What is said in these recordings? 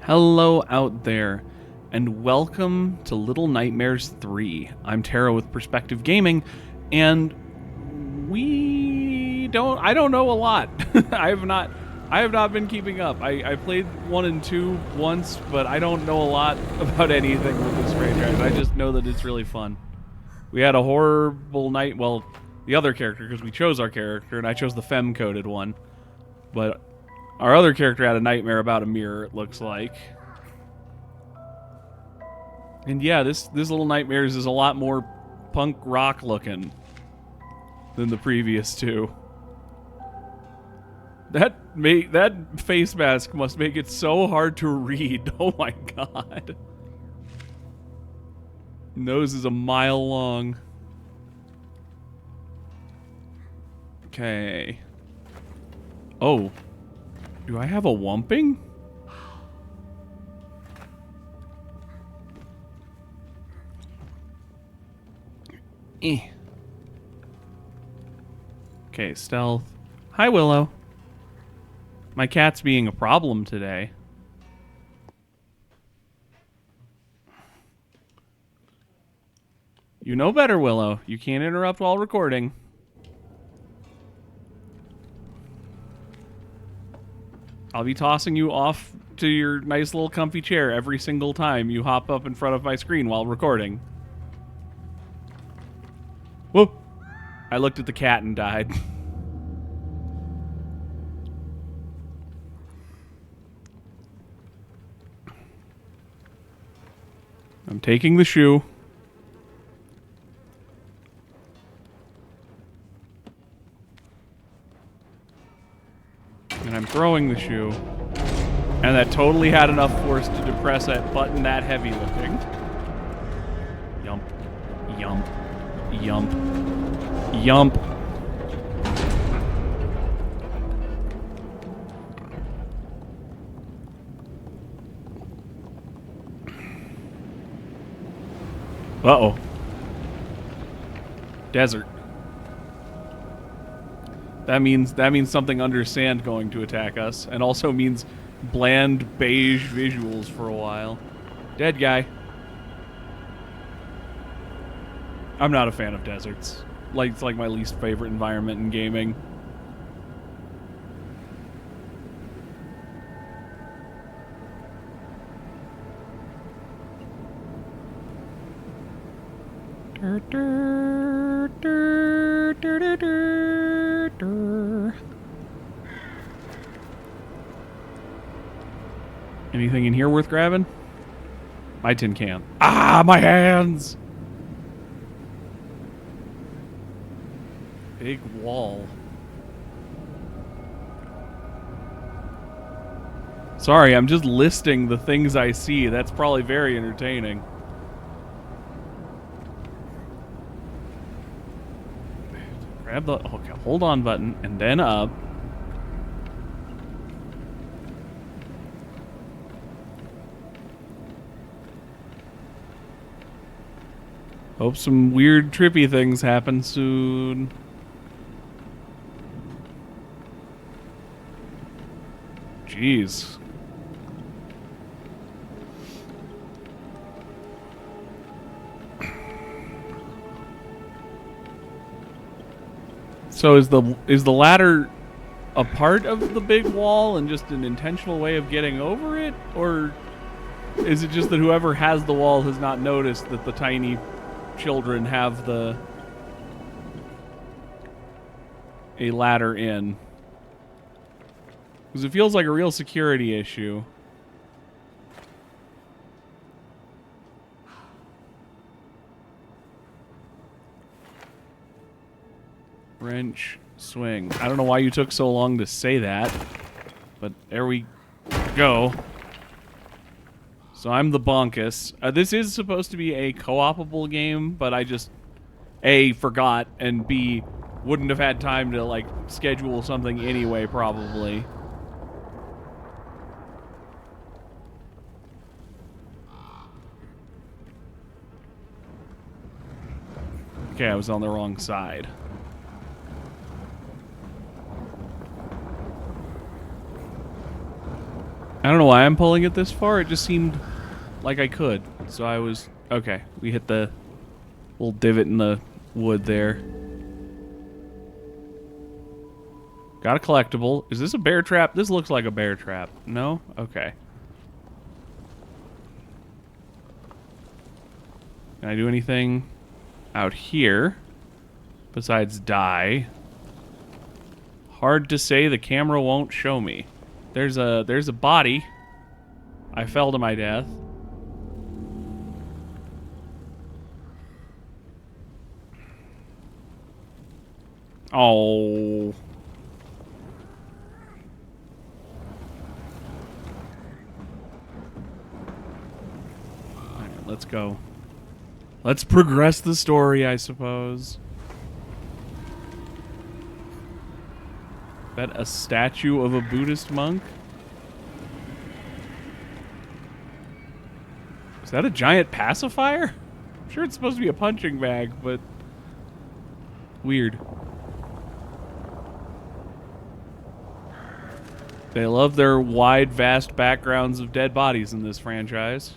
Hello out there, and welcome to Little Nightmares 3. I'm Tara with Perspective Gaming, and I don't know a lot. I have not been keeping up. I played 1 and 2 once, but I don't know a lot about anything with this franchise. I just know that it's really fun. We had a horrible night, well, the other character, because we chose our character, and I chose the femme-coded one. But our other character had a nightmare about a mirror, it looks like. And yeah, this Little Nightmares is a lot more punk rock looking than the previous two. That face mask must make it so hard to read. Oh my god. Nose is a mile long. Okay. Oh. Do I have a wumping? Okay, stealth. Hi, Willow. My cat's being a problem today. You know better, Willow. You can't interrupt while recording. I'll be tossing you off to your nice little comfy chair every single time you hop up in front of my screen while recording. Whoa! I looked at the cat and died. I'm taking the shoe. And I'm throwing the shoe. And that totally had enough force to depress that button that heavy looking. Yump. Yump. Yump. Yump. Uh-oh. Desert. That means something under sand going to attack us, and also means bland beige visuals for a while. Dead guy. I'm not a fan of deserts. It's like my least favorite environment in gaming. Anything in here worth grabbing? My tin can. Ah, my hands! Big wall. Sorry, I'm just listing the things I see. That's probably very entertaining. Grab the okay, hold on button and then up. Hope some weird trippy things happen soon. Jeez. So is the ladder a part of the big wall and just an intentional way of getting over it? Or is it just that whoever has the wall has not noticed that the tiny children have a ladder in? Because it feels like a real security issue. Wrench, swing. I don't know why you took so long to say that, but there we go. So I'm the Bonkus. This is supposed to be a co-opable game, but I just A, forgot, and B, wouldn't have had time to, like, schedule something anyway, probably. Okay, I was on the wrong side. I don't know why I'm pulling it this far. It just seemed like I could. So I was... Okay, we hit the little divot in the wood there. Got a collectible. Is this a bear trap? This looks like a bear trap. No? Okay. Can I do anything out here besides die? Hard to say. The camera won't show me. There's a body. I fell to my death. Oh. Alright, let's go. Let's progress the story, I suppose. Is that a statue of a Buddhist monk? Is that a giant pacifier? I'm sure it's supposed to be a punching bag, but... weird. They love their wide, vast backgrounds of dead bodies in this franchise.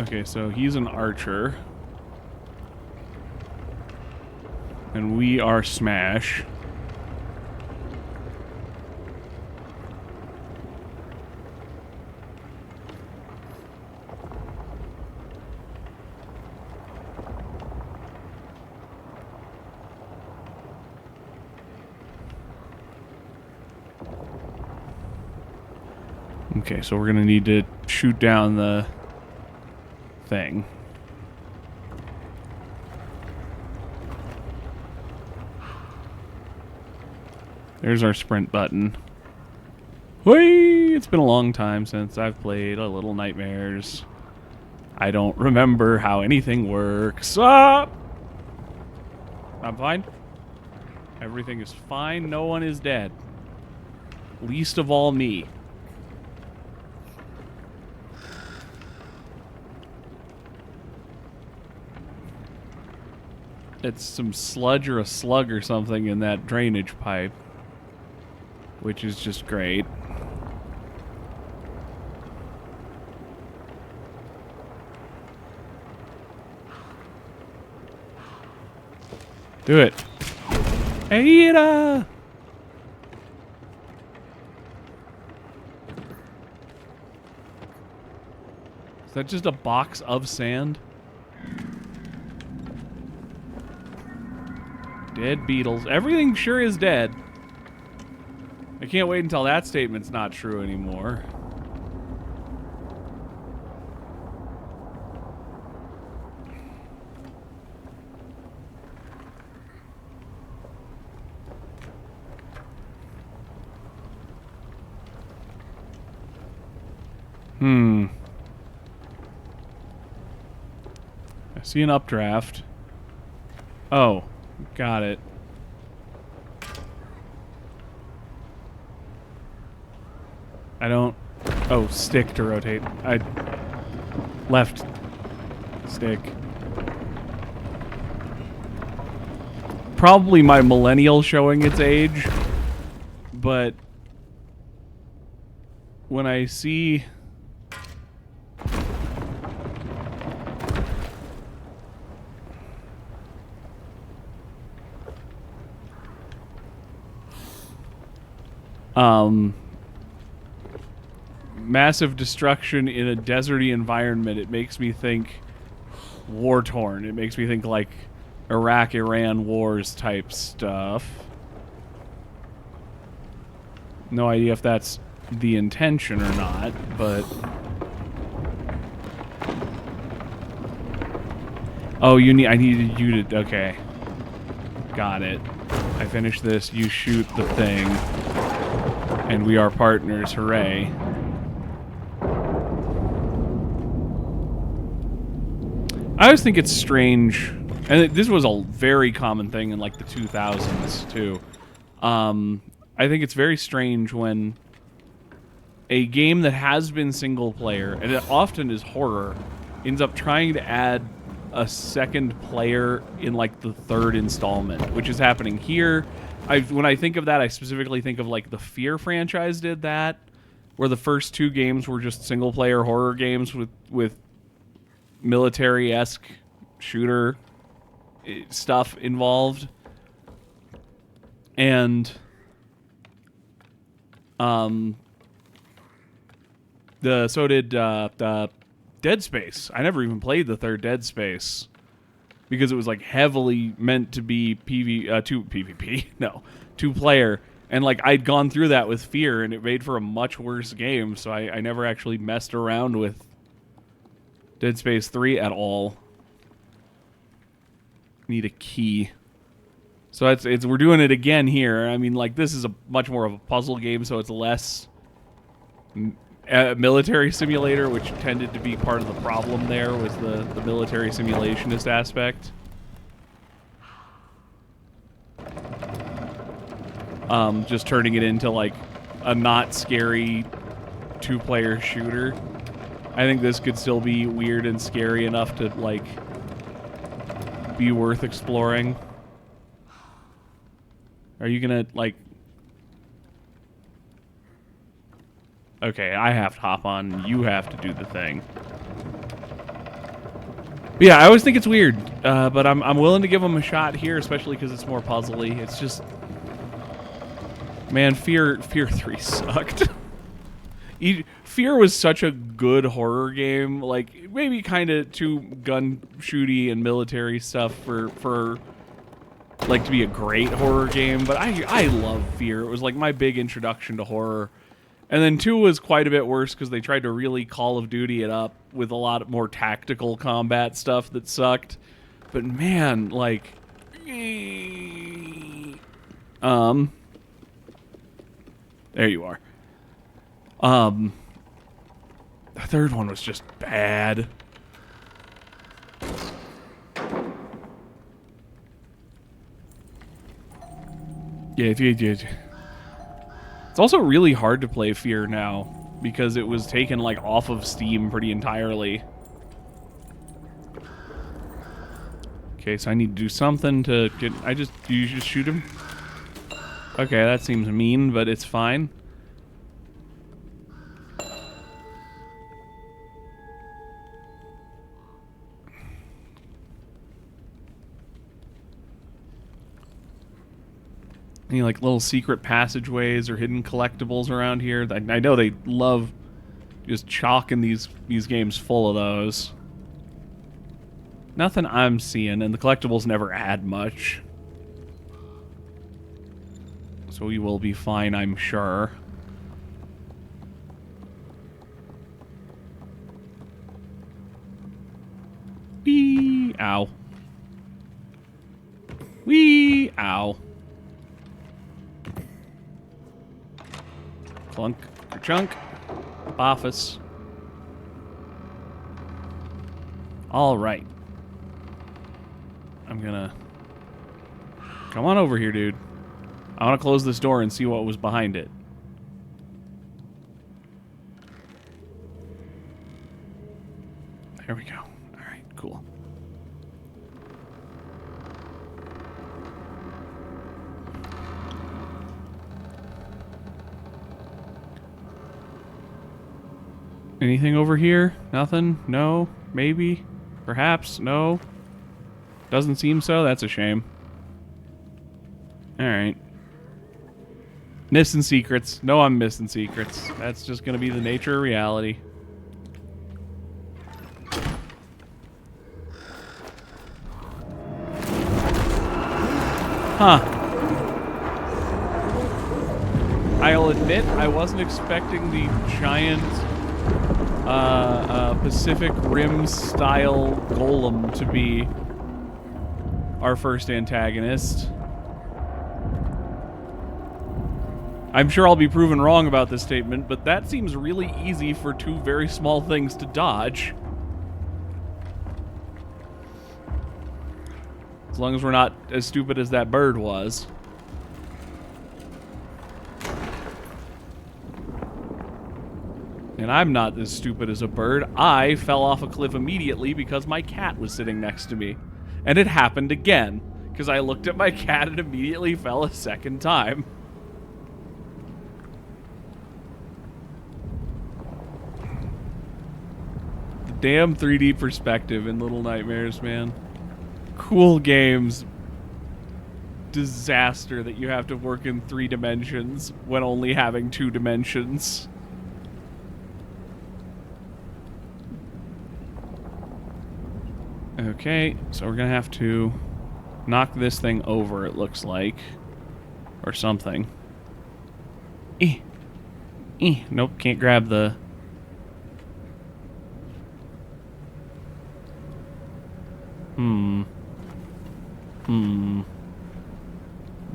Okay, so he's an archer. And we are Smash. Okay, so we're gonna need to shoot down the thing. There's our sprint button. Whee! It's been a long time since I've played a Little Nightmares. I don't remember how anything works. Ah! I'm fine. Everything is fine. No one is dead. Least of all me. It's some sludge or a slug or something in that drainage pipe, which is just great. Do it. Ada! Is that just a box of sand? Dead beetles. Everything sure is dead. I can't wait until that statement's not true anymore. I see an updraft. Oh. Got it. I don't... Oh, stick to rotate. I... Left. Stick. Probably my millennial showing its age, but... when I see... massive destruction in a deserty environment, it makes me think war-torn. It makes me think like Iraq-Iran wars type stuff. No idea if that's the intention or not, but... Oh, I needed you to... Okay. Got it. I finished this, you shoot the thing, and we are partners, hooray. I always think it's strange, and this was a very common thing in like the 2000s too. I think it's very strange when a game that has been single player, and it often is horror, ends up trying to add a second player in like the third installment, which is happening here. when I think of that, I specifically think of like the Fear franchise did that, where the first 2 games were just single player horror games with military-esque shooter stuff involved. And so did Dead Space. I never even played the third Dead Space because it was like heavily meant to be two player, and like I'd gone through that with Fear, and it made for a much worse game. So I never actually messed around with Dead Space 3 at all. Need a key. So it's we're doing it again here. I mean, like, this is a much more of a puzzle game, so it's less military simulator, which tended to be part of the problem there, was the military simulationist aspect. Just turning it into, like, a not scary 2-player shooter. I think this could still be weird and scary enough to, like, be worth exploring. Are you gonna, like... Okay, I have to hop on. You have to do the thing. But yeah, I always think it's weird, but I'm willing to give them a shot here, especially because it's more puzzly. It's just... Man, Fear 3 sucked. Fear was such a good horror game. Like, maybe kind of too gun-shooty and military stuff for like to be a great horror game, but I love Fear. It was like my big introduction to horror. And then 2 was quite a bit worse because they tried to really Call of Duty it up with a lot more tactical combat stuff that sucked. But man, like, there you are. The third one was just bad. Yeah. It's also really hard to play Fear now because it was taken like off of Steam pretty entirely. Okay, so I need to do something to get... Do you just shoot him? Okay, that seems mean, but it's fine. Any like little secret passageways or hidden collectibles around here? I know they love just chalking these games full of those. Nothing I'm seeing, and the collectibles never add much. So we will be fine, I'm sure. Wee! Ow. Wee! Ow. Clunk, chunk, office. All right. I'm gonna... Come on over here, dude. I want to close this door and see what was behind it. There we go. All right, cool. Anything over here? Nothing? No? Maybe? Perhaps? No? Doesn't seem so? That's a shame. Alright. Missing secrets. No, I'm missing secrets. That's just gonna be the nature of reality. Huh. I'll admit I wasn't expecting the giant Pacific Rim style golem to be our first antagonist. I'm sure I'll be proven wrong about this statement, but that seems really easy for 2 very small things to dodge. As long as we're not as stupid as that bird was. And I'm not as stupid as a bird. I fell off a cliff immediately because my cat was sitting next to me. And it happened again. because I looked at my cat and immediately fell a second time. The damn 3D perspective in Little Nightmares, man. Cool games. Disaster that you have to work in 3 dimensions when only having 2 dimensions. Okay, so we're gonna have to knock this thing over, it looks like. Or something. Nope, can't grab the...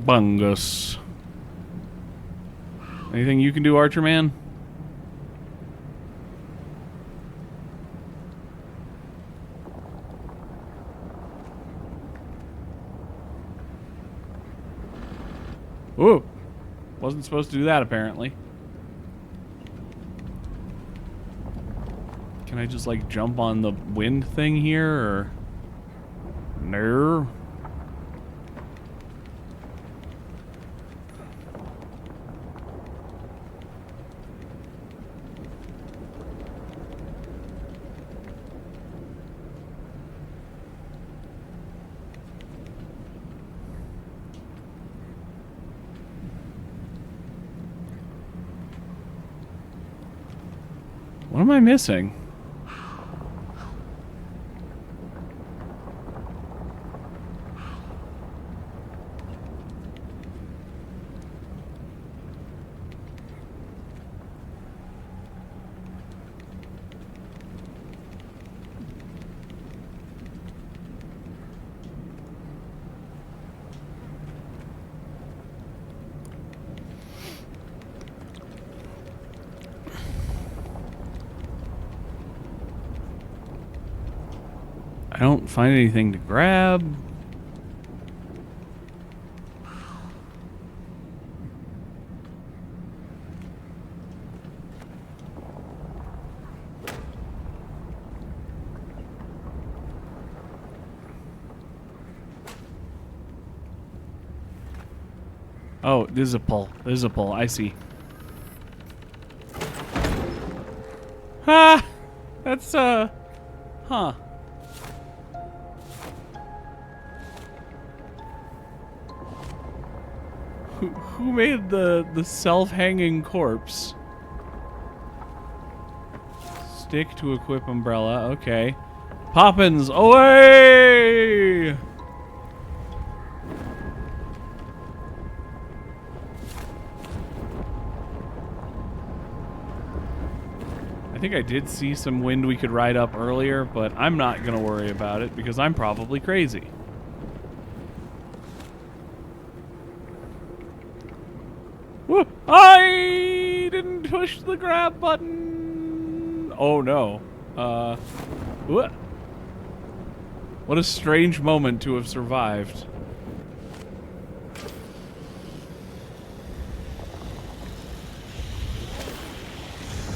Bungus. Anything you can do, Archer Man? Ooh. Wasn't supposed to do that, apparently. Can I just, like, jump on the wind thing here, or... No. What am I missing? I don't find anything to grab. Oh, this is a pull. This is a pull. I see. Ha! That's, huh. Who made the self-hanging corpse? Stick to equip umbrella. Okay. Poppins, away! I think I did see some wind we could ride up earlier, but I'm not gonna worry about it because I'm probably crazy. Woo! I didn't push the grab button. Oh no. What a strange moment to have survived.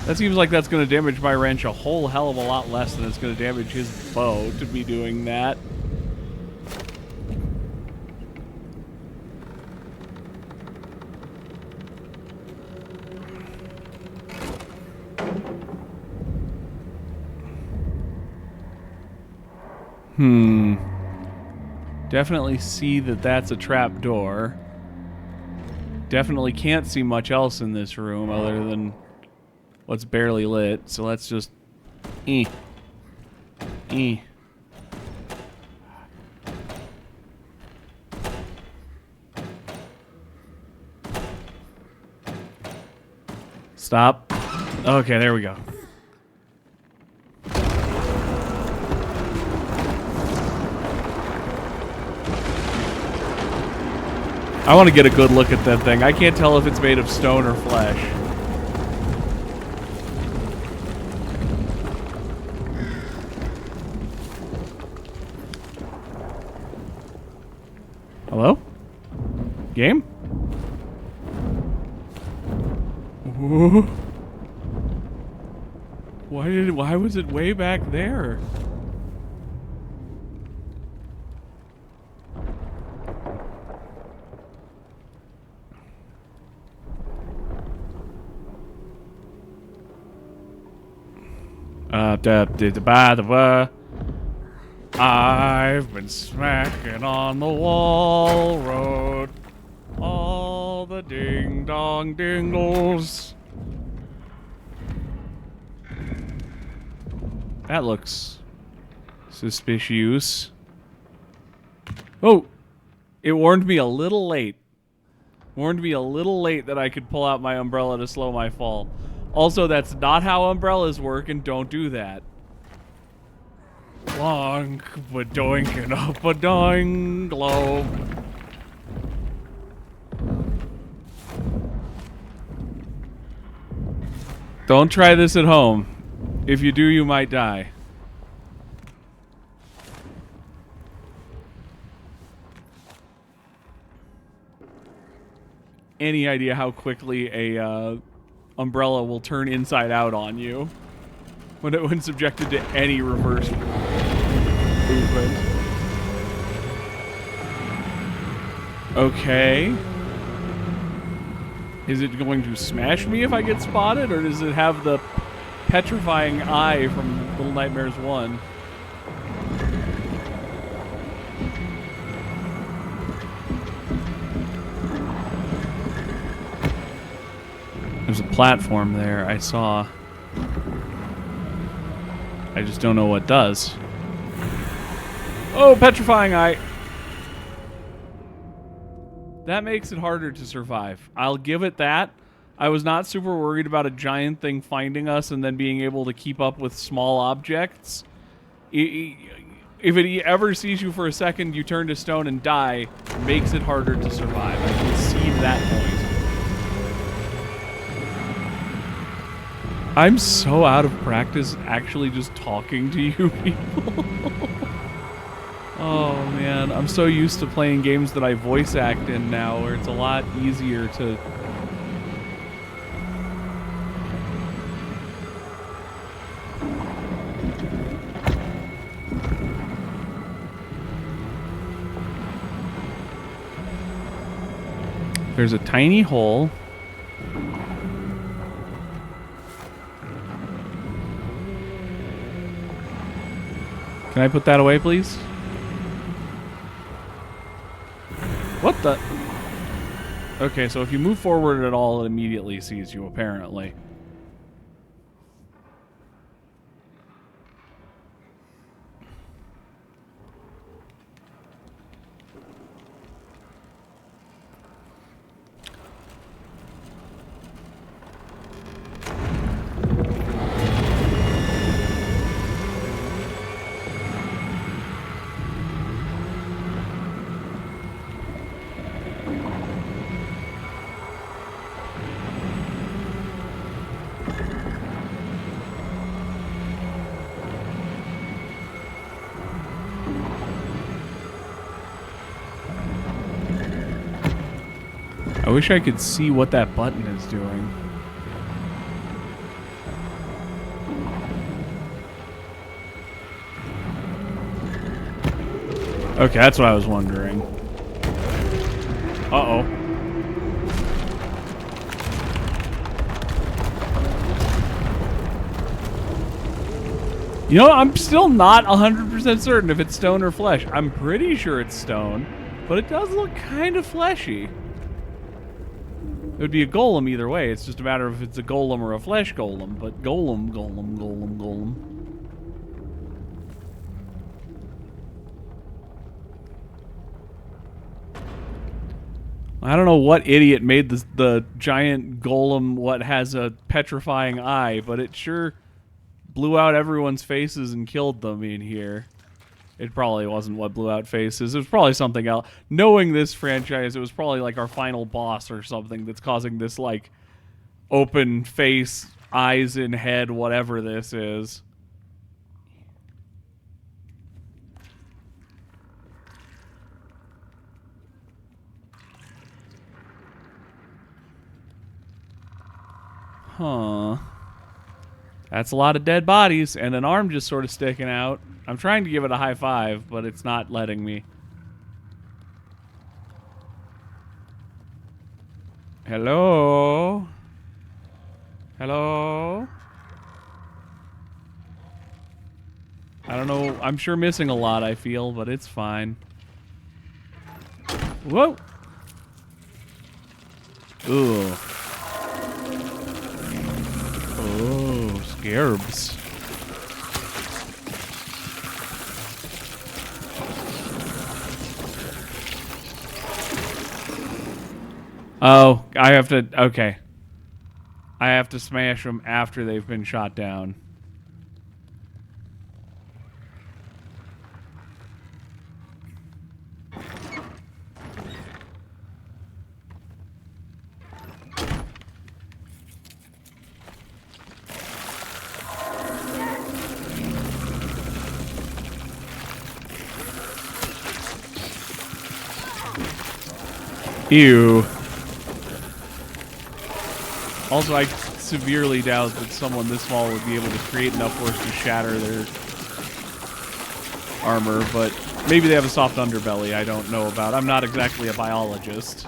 That seems like that's going to damage my wrench a whole hell of a lot less than it's going to damage his bow to be doing that. Definitely see that that's a trap door. Definitely can't see much else in this room other than what's barely lit. So let's just... Stop. Okay, there we go. I want to get a good look at that thing. I can't tell if it's made of stone or flesh. Hello? Game? Ooh. Why was it way back there? I've been smacking on the wall road. All the ding dong dingles. That looks suspicious. Oh, it warned me a little late. Warned me a little late that I could pull out my umbrella to slow my fall. Also, that's not how umbrellas work, and don't do that. Long ba-doink and up a doing glow. Don't try this at home. If you do, you might die. Any idea how quickly a umbrella will turn inside out on you when subjected to any reverse movement? Okay. Is it going to smash me if I get spotted, or does it have the petrifying eye from Little Nightmares 1? There's a platform there I saw. I just don't know what does. Oh, petrifying eye! That makes it harder to survive. I'll give it that. I was not super worried about a giant thing finding us and then being able to keep up with small objects. If it ever sees you for a second, you turn to stone and die, makes it harder to survive. I concede that point. I'm so out of practice actually just talking to you people. Oh man, I'm so used to playing games that I voice act in now, where it's a lot easier to... There's a tiny hole. Can I put that away, please? What the? Okay, so if you move forward at all, it immediately sees you, apparently. I wish I could see what that button is doing. Okay, that's what I was wondering. Uh-oh. You know, I'm still not 100% certain if it's stone or flesh. I'm pretty sure it's stone, but it does look kind of fleshy. It would be a golem either way. It's just a matter of if it's a golem or a flesh golem. But golem. I don't know what idiot made the giant golem what has a petrifying eye, but it sure blew out everyone's faces and killed them in here. It probably wasn't what blew out faces. It was probably something else. Knowing this franchise, it was probably like our final boss or something that's causing this, like, open face, eyes in head, whatever this is. Huh. That's a lot of dead bodies and an arm just sort of sticking out. I'm trying to give it a high five, but it's not letting me. Hello? Hello? I don't know. I'm sure missing a lot, I feel, but it's fine. Whoa! Ooh. Oh, scarabs. Oh, I have to... Okay. I have to smash them after they've been shot down. Ew. Also, I severely doubt that someone this small would be able to create enough force to shatter their armor, but maybe they have a soft underbelly I don't know about. I'm not exactly a biologist.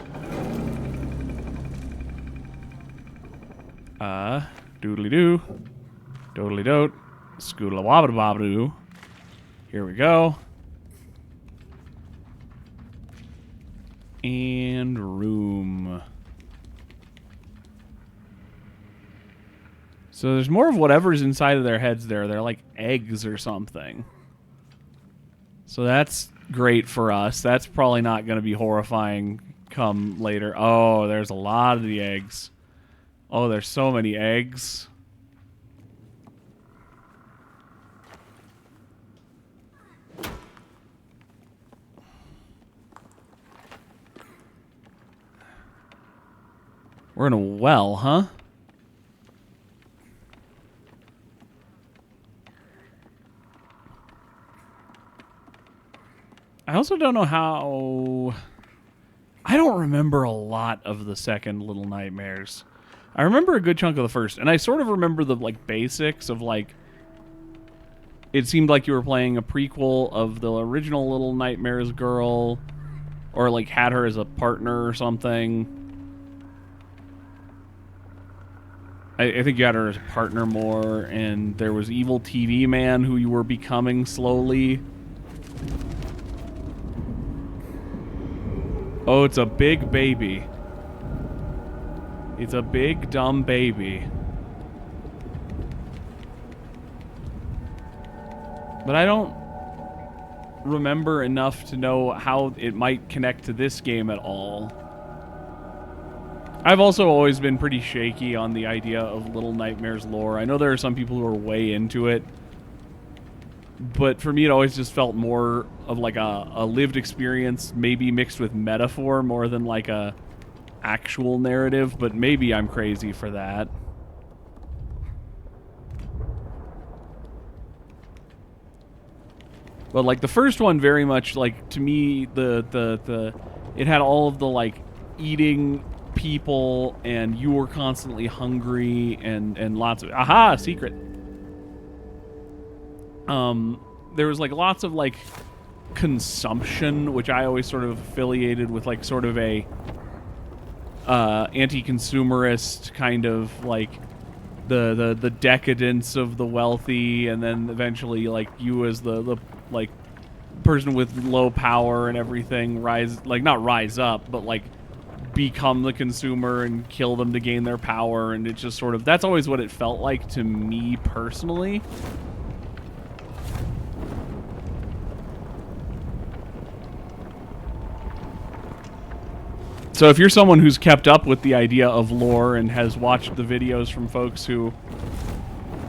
Doodly-doo. Doodly-dote. Scoodle-wabba-wabba-doo. Here we go. And room. So there's more of whatever's inside of their heads there. They're like eggs or something. So that's great for us. That's probably not going to be horrifying come later. Oh, there's a lot of the eggs. Oh, there's so many eggs. We're in a well, huh? I also don't know how... I don't remember a lot of the second Little Nightmares. I remember a good chunk of the first, and I sort of remember the like basics of like... It seemed like you were playing a prequel of the original Little Nightmares girl, or like had her as a partner or something. I think you had her as a partner more, and there was Evil TV Man who you were becoming slowly. Oh, it's a big baby. It's a big, dumb baby. But I don't remember enough to know how it might connect to this game at all. I've also always been pretty shaky on the idea of Little Nightmares lore. I know there are some people who are way into it, but for me it always just felt more of like a lived experience, maybe mixed with metaphor more than like a actual narrative, but maybe I'm crazy for that. But like the first one very much like to me it had all of the like eating people and you were constantly hungry and lots of aha secret. There was like lots of like consumption, which I always sort of affiliated with like sort of a anti-consumerist kind of like the decadence of the wealthy, and then eventually like you as the like person with low power and everything not rise up, but like become the consumer and kill them to gain their power, and it's just sort of that's always what it felt like to me personally. So if you're someone who's kept up with the idea of lore and has watched the videos from folks who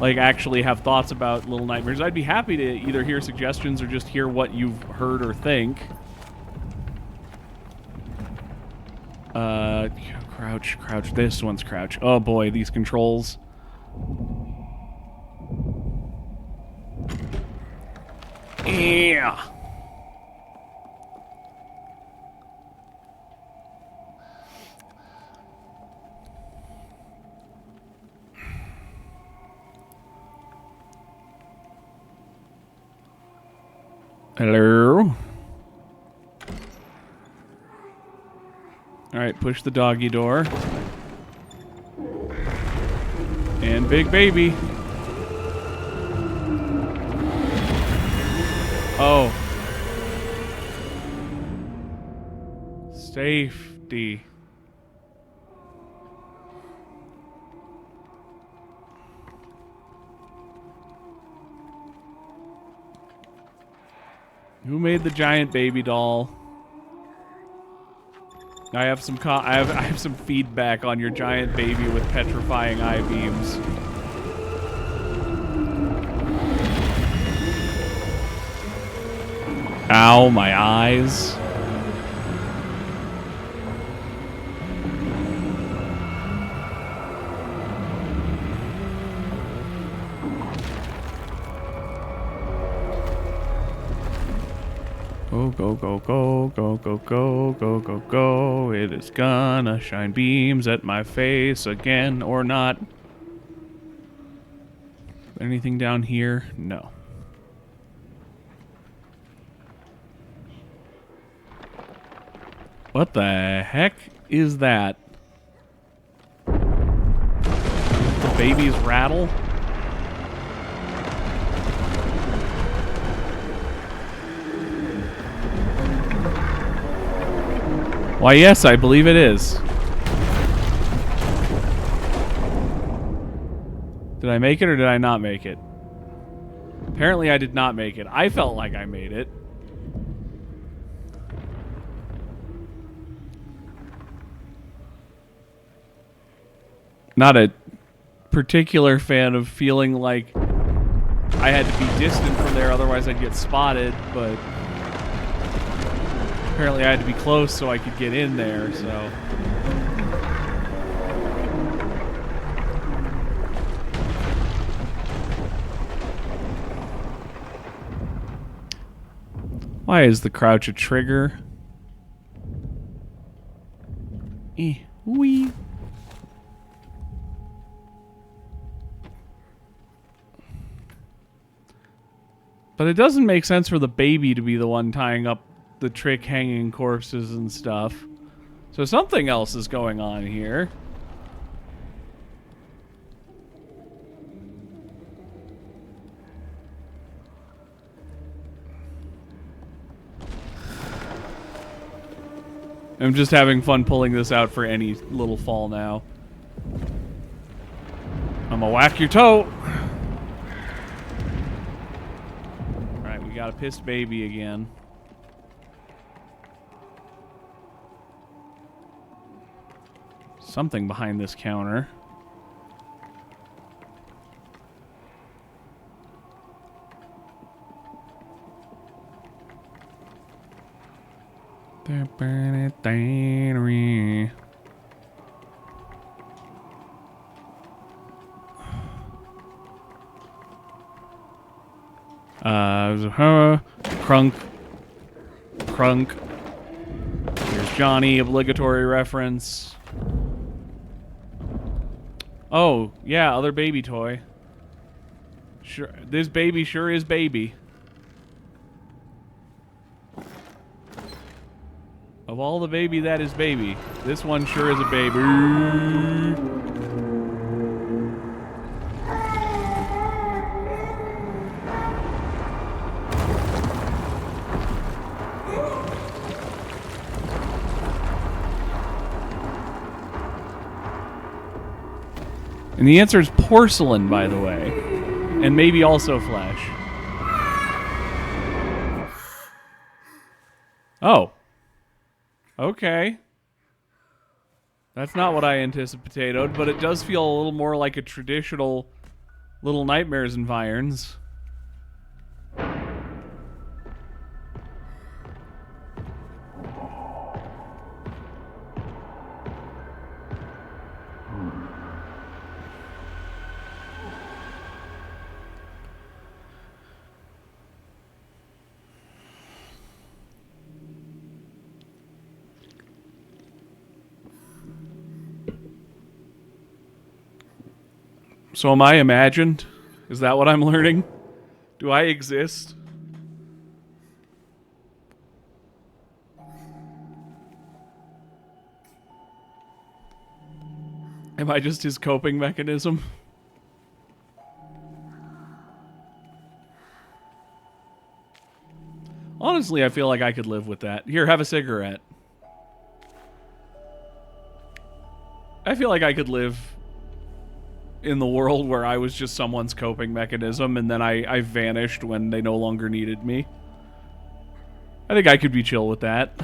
like actually have thoughts about Little Nightmares, I'd be happy to either hear suggestions or just hear what you've heard or think. Crouch. This one's crouch. Oh boy, these controls. Yeah. Hello. All right, push the doggy door. And big baby. Oh. Safety. Who made the giant baby doll? I have some I have some feedback on your giant baby with petrifying eye beams. Ow, my eyes. Go, go, go, go, go, go, go, go, go, go. It is gonna shine beams at my face again, or not. Anything down here? No. What the heck is that? The baby's rattle? Why, yes, I believe it is. Did I make it or did I not make it? Apparently I did not make it. I felt like I made it. Not a particular fan of feeling like I had to be distant from there, otherwise I'd get spotted, but apparently I had to be close so I could get in there, so. Why is the crouch a trigger? Wee. But it doesn't make sense for the baby to be the one tying up the trick hanging corpses and stuff. So something else is going on here. I'm just having fun pulling this out for any little fall now. I'm gonna whack your toe. Alright, we got a pissed baby again. Something behind this counter. Crunk. Crunk. Here's Johnny, obligatory reference. Oh, yeah, other baby toy. Sure, this baby sure is baby. Of all the baby that is baby, this one sure is a baby. And the answer is porcelain, by the way. And maybe also flesh. Oh. Okay. That's not what I anticipated, but it does feel a little more like a traditional Little Nightmares environs. So am I imagined? Is that what I'm learning? Do I exist? Am I just his coping mechanism? Honestly, I feel like I could live with that. Here, have a cigarette. I feel like I could live in the world where I was just someone's coping mechanism and then I vanished when they no longer needed me. I think I could be chill with that.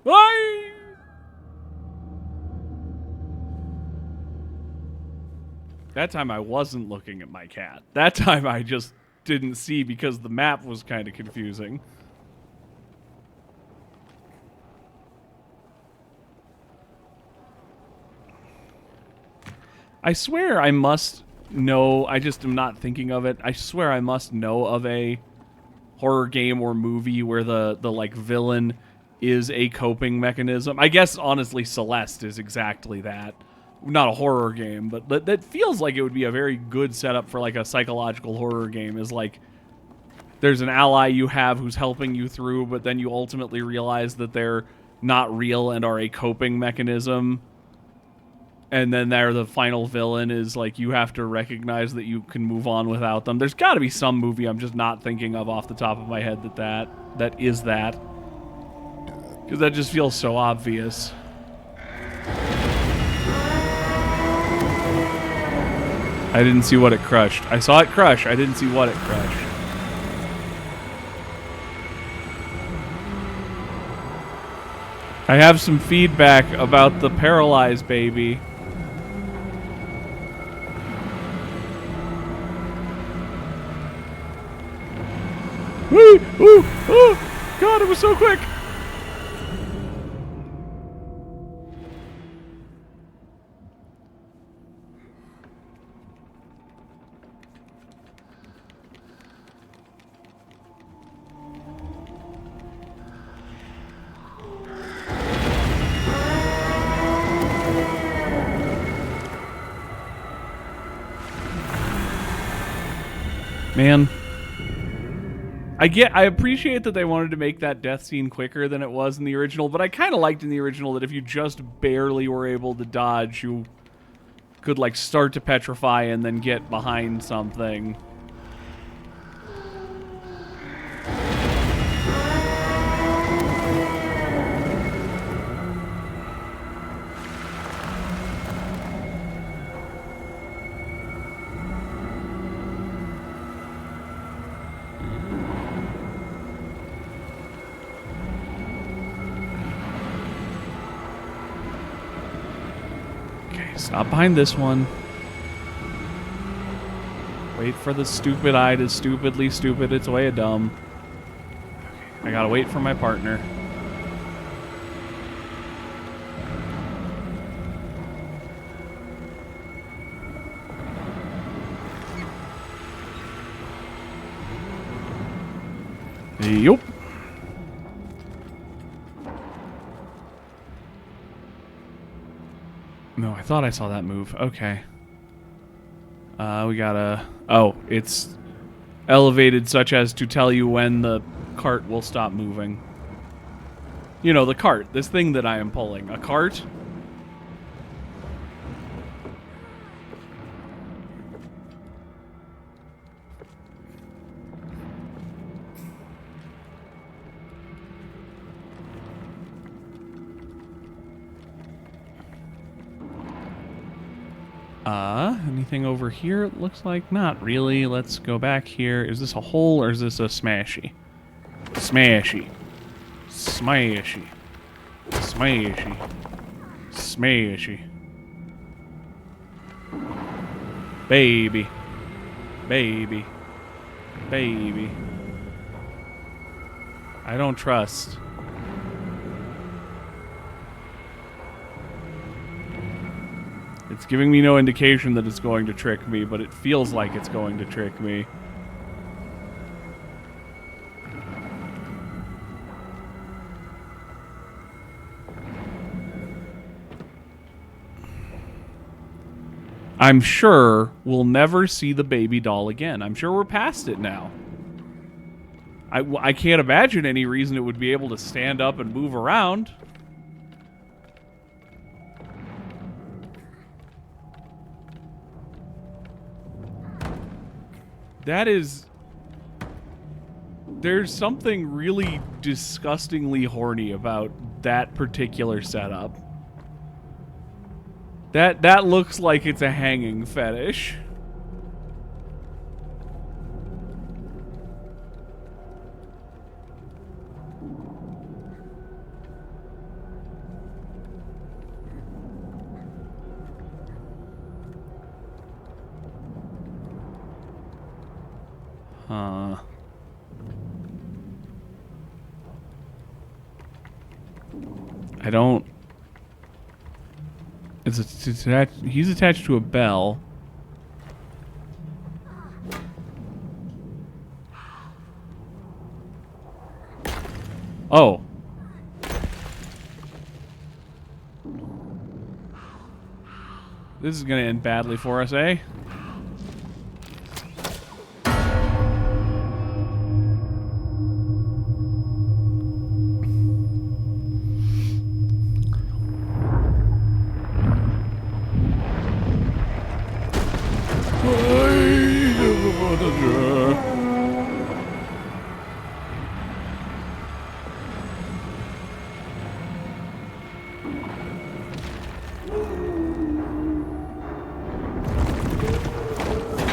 Bye! That time I wasn't looking at my cat. That time I just didn't see because the map was kind of confusing. I swear I must know, I just am not thinking of it. I swear I must know of a horror game or movie where the like villain is a coping mechanism. I guess honestly Celeste is exactly that. Not a horror game, but that feels like it would be a very good setup for like a psychological horror game. Is like there's an ally you have who's helping you through, but then you ultimately realize that they're not real and are a coping mechanism. And then they're the final villain is like you have to recognize that you can move on without them. There's got to be some movie I'm just not thinking of off the top of my head that is that. Because that just feels so obvious. I didn't see what it crushed. I saw it crush. I didn't see what it crushed. I have some feedback about the paralyzed baby. Woo! Ooh! Oh! God, it was so quick! Man. I appreciate that they wanted to make that death scene quicker than it was in the original, but I kind of liked in the original that if you just barely were able to dodge, you could, like, start to petrify and then get behind something. Stop behind this one. Wait for the stupid eye to stupidly stupid its way of dumb. I gotta wait for my partner. Yup. No, I thought I saw that move. Okay. We gotta... Oh, it's elevated such as to tell you when the cart will stop moving. You know, the cart. This thing that I am pulling. A cart? Anything over here? It looks like not really. Let's go back here. Is this a hole or is this a smashy? Smashy. Smashy. Smashy. Smashy. Baby. Baby. Baby. I don't trust. It's giving me no indication that it's going to trick me, but it feels like it's going to trick me. I'm sure we'll never see the baby doll again. I'm sure we're past it now. I can't imagine any reason it would be able to stand up and move around. That is... There's something really disgustingly horny about that particular setup. That looks like it's a hanging fetish. Huh. I don't... It's attached... He's attached to a bell. Oh. This is gonna end badly for us, eh?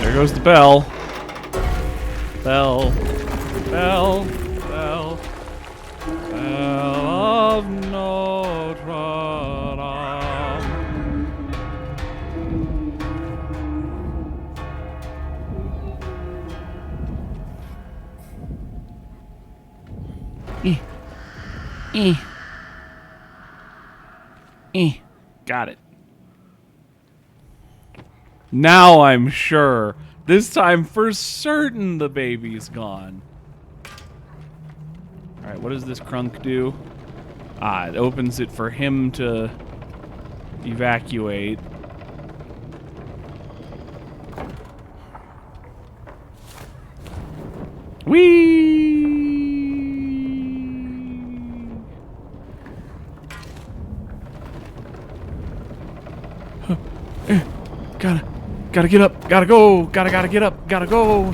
There goes the bell. Bell. Bell. Bell. Bell of Notre Dame. Got it. Now I'm sure. This time for certain the baby's gone. Alright, what does this crunk do? Ah, it opens it for him to evacuate. Whee! Gotta get up, gotta go, gotta get up, gotta go.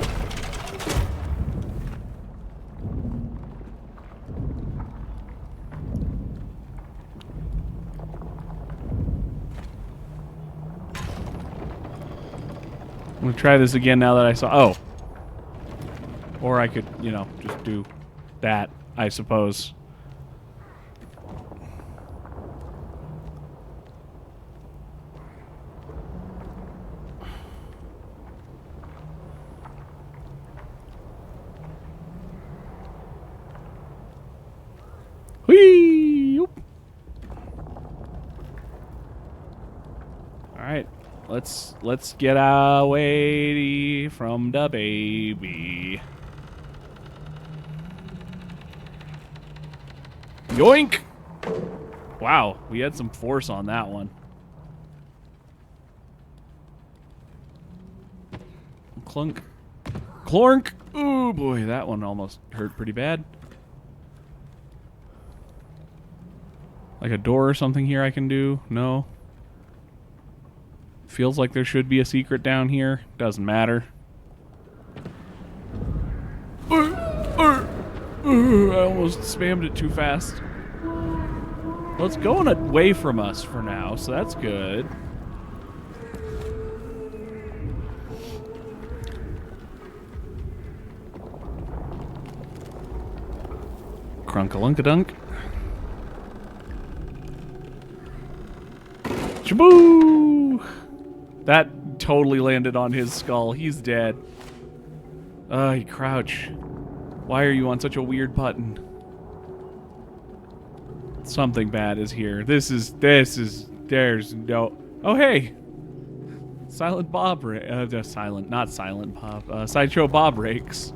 I'm gonna try this again now that I saw, oh. Or I could, you know, just do that, I suppose. Whee! Alright, let's get away from the baby. Yoink! Wow, we had some force on that one. Clunk. Clork! Ooh boy, that one almost hurt pretty bad. Like a door or something here I can do? No. Feels like there should be a secret down here. Doesn't matter. I almost spammed it too fast. Well, it's going away from us for now, so that's good. Crunkalunkadunk. Shaboo! That totally landed on his skull. He's dead. You crouch. Why are you on such a weird button? Something bad is here. There's no... Oh, hey! Silent Bob, not Silent Bob, Sideshow Bob Rakes.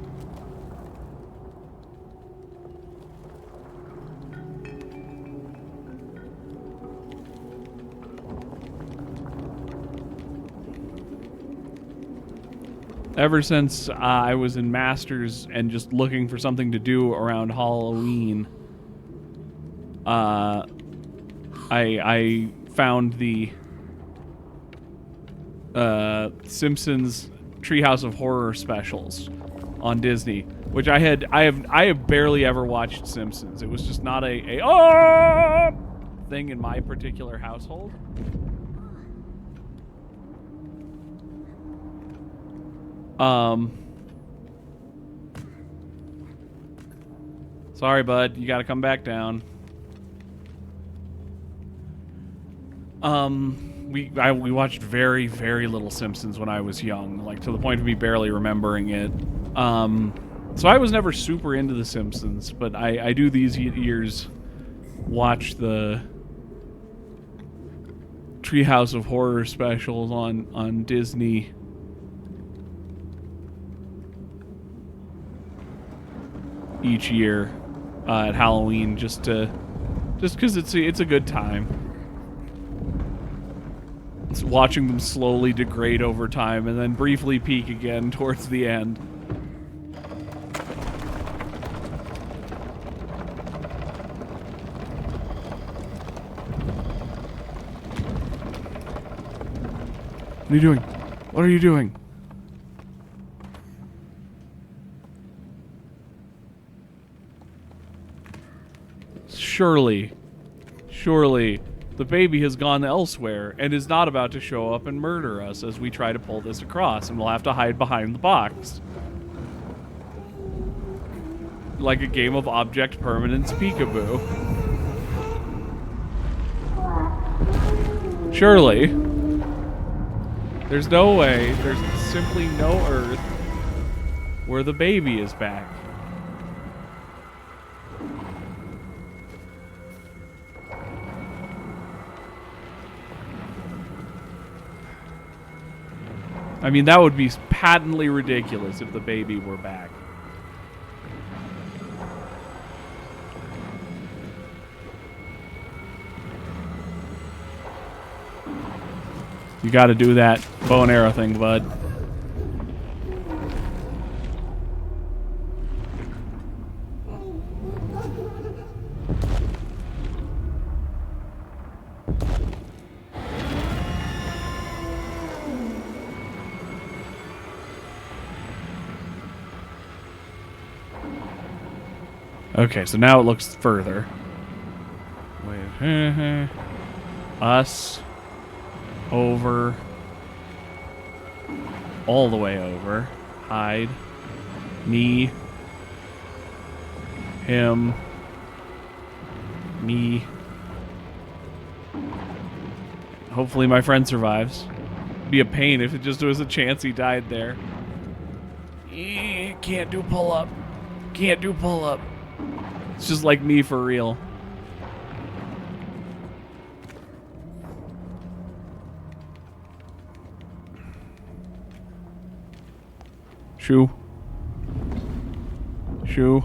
Ever since I was in Masters and just looking for something to do around Halloween, I found the Simpsons Treehouse of Horror specials on Disney, which I have barely ever watched Simpsons. It was just not a thing in my particular household. Sorry, bud. You got to come back down. We watched very, very little Simpsons when I was young, like to the point of me barely remembering it. So I was never super into the Simpsons, but I do these years watch the Treehouse of Horror specials on Disney. Each year at Halloween, just because it's a good time. It's watching them slowly degrade over time and then briefly peak again towards the end. What are you doing? What are you doing? Surely, the baby has gone elsewhere and is not about to show up and murder us as we try to pull this across, and we'll have to hide behind the box. Like a game of object permanence peekaboo. Surely. There's no way, there's simply no earth where the baby is back. I mean, that would be patently ridiculous if the baby were back. You gotta do that bow and arrow thing, bud. Okay, so now it looks further. Wait. Us. Over. All the way over. Hide. Me. Him. Me. Hopefully my friend survives. It'd be a pain if it just was a chance he died there. Can't do pull-up. Can't do pull-up. It's just like me for real. Shoo. Shoo.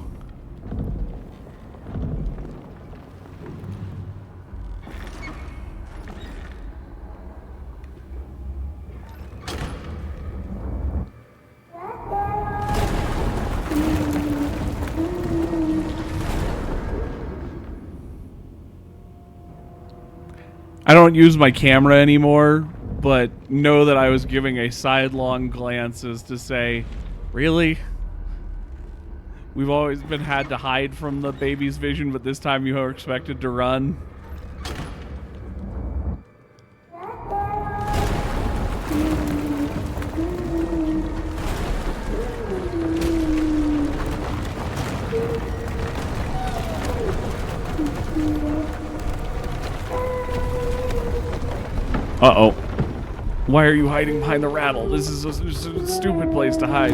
I don't use my camera anymore, but know that I was giving a sidelong glance as to say, really? We've always been had to hide from the baby's vision, but this time you are expected to run? Uh-oh. Why are you hiding behind the rattle? This is a stupid place to hide.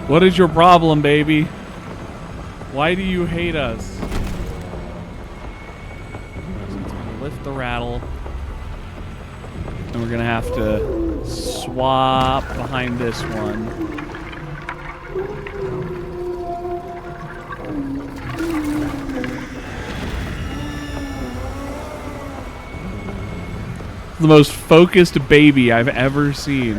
What is your problem, baby? Why do you hate us? Lift the rattle. And we're gonna have to swap behind this one. The most focused baby I've ever seen.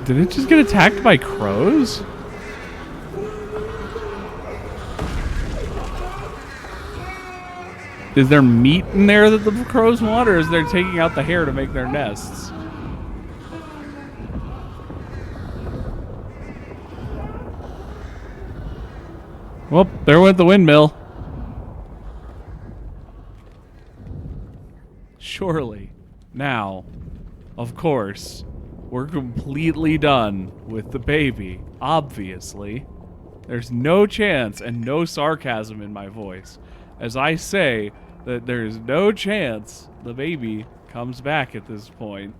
Did it just get attacked by crows? Is there meat in there that the crows want, or is they taking out the hair to make their nests? Well, there went the windmill. Surely. Now, of course, we're completely done with the baby. Obviously. There's no chance and no sarcasm in my voice as I say that there's no chance the baby comes back at this point.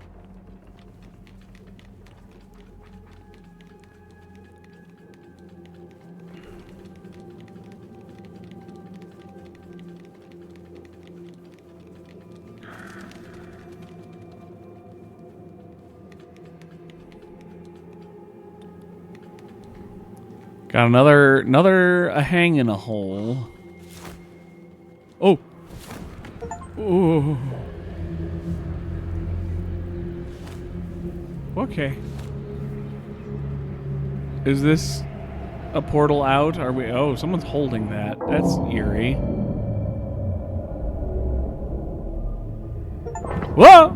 Got another hang in a hole. Oh. Ooh. Okay. Is this a portal out? Are we? Oh, someone's holding that. That's eerie. Whoa!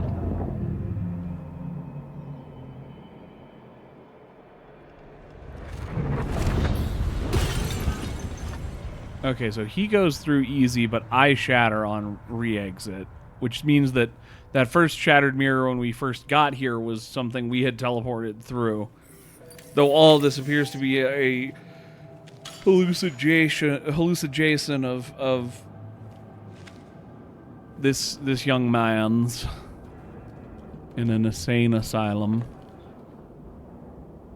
Okay, so he goes through easy, but I shatter on re-exit, which means that that first shattered mirror when we first got here was something we had teleported through. Though all this appears to be a hallucination of this young man's in an insane asylum.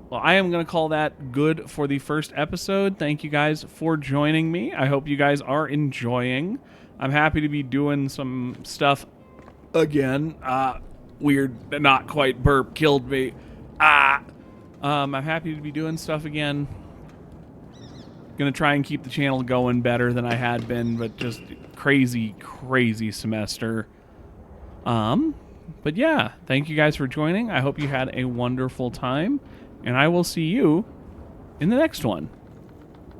Well, I am going to call that good for the first episode. Thank you guys for joining me. I hope you guys are enjoying. I'm happy to be doing some stuff again. Weird, not quite burp killed me. I'm happy to be doing stuff again. Gonna try and keep the channel going better than I had been, but just crazy semester. But yeah, thank you guys for joining. I hope you had a wonderful time. And I will see you in the next one.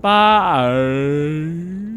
Bye.